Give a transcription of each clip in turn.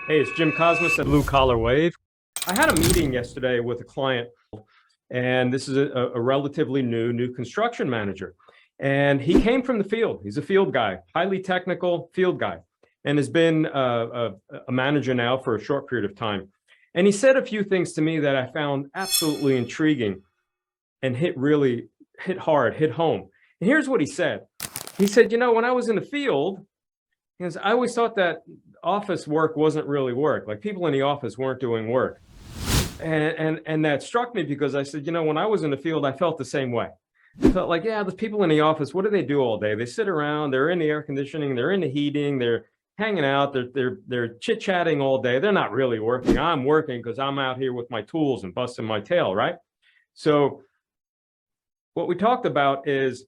Hey, it's Jim Cosmas at Blue Collar Wave. I had a meeting yesterday with a client, and this is a relatively new construction manager. And he came from the field. He's a field guy, highly technical field guy, and has been a manager now for a short period of time. And he said a few things to me that I found absolutely intriguing and hit hard, hit home. And here's what he said. He said, when I was in the field, because I always thought that office work wasn't really work. Like people in the office weren't doing work. And that struck me because I said, when I was in the field, I felt the same way. I felt like, yeah, the people in the office, what do they do all day? They sit around, they're in the air conditioning, they're in the heating, they're hanging out, they're chit-chatting all day. They're not really working. I'm working because I'm out here with my tools and busting my tail, right? So what we talked about is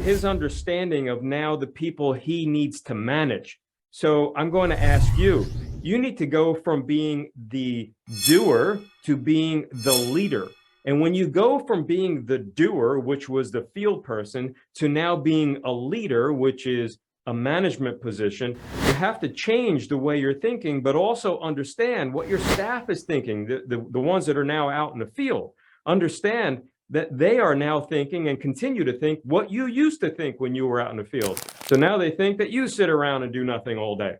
his understanding of now the people he needs to manage. So I'm going to ask you, you need to go from being the doer to being the leader. And when you go from being the doer, which was the field person, to now being a leader, which is a management position, you have to change the way you're thinking, but also understand what your staff is thinking, the ones that are now out in the field. Understand that they are now thinking and continue to think what you used to think when you were out in the field. So now they think that you sit around and do nothing all day.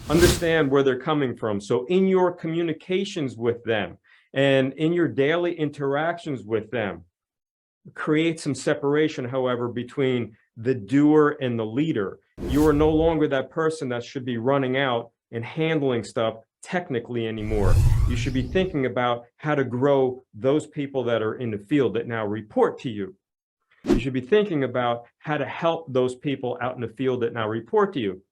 Understand where they're coming from. So in your communications with them and in your daily interactions with them, create some separation, however, between the doer and the leader. You are no longer that person that should be running out and handling stuff technically anymore. You should be thinking about how to grow those people that are in the field that now report to you. You should be thinking about how to help those people out in the field that now report to you.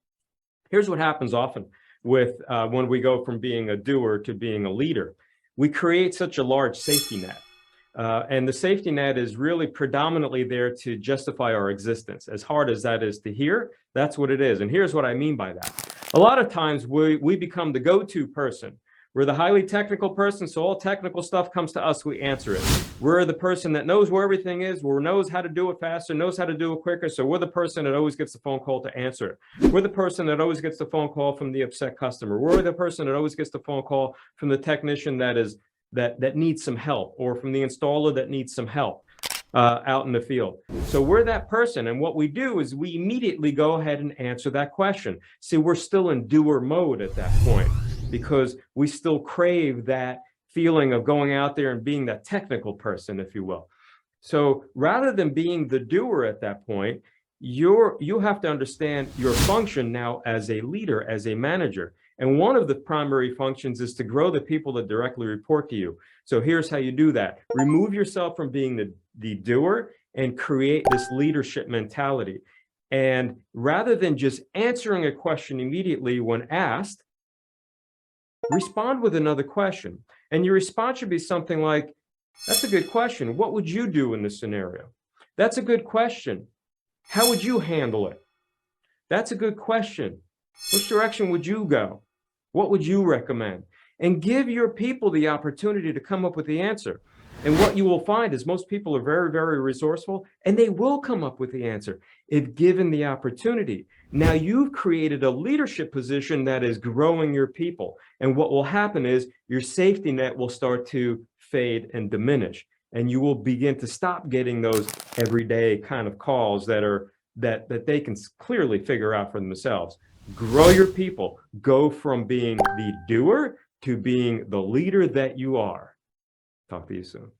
Here's what happens often with when we go from being a doer to being a leader. We create such a large safety net. And the safety net is really predominantly there to justify our existence. As hard as that is to hear, that's what it is. And here's what I mean by that. A lot of times we become the go-to person. We're the highly technical person, so all technical stuff comes to us, we answer it. We're the person that knows where everything is, knows how to do it faster, knows how to do it quicker, so we're the person that always gets the phone call to answer it. We're the person that always gets the phone call from the upset customer. We're the person that always gets the phone call from the technician that needs some help, or from the installer that needs some help out in the field. So we're that person, and what we do is we immediately go ahead and answer that question. See, we're still in doer mode at that point because we still crave that feeling of going out there and being that technical person, if you will. So rather than being the doer at that point, you have to understand your function now as a leader, as a manager. And one of the primary functions is to grow the people that directly report to you. So here's how you do that. Remove yourself from being the doer and create this leadership mentality. And rather than just answering a question immediately when asked, respond with another question. And your response should be something like, that's a good question. What would you do in this scenario? That's a good question. How would you handle it? That's a good question. Which direction would you go? What would you recommend? And give your people the opportunity to come up with the answer. And what you will find is most people are very, very resourceful, and they will come up with the answer if given the opportunity. Now you've created a leadership position that is growing your people. And what will happen is your safety net will start to fade and diminish. And you will begin to stop getting those everyday kind of calls that they can clearly figure out for themselves. Grow your people. Go from being the doer to being the leader that you are. Talk to you soon.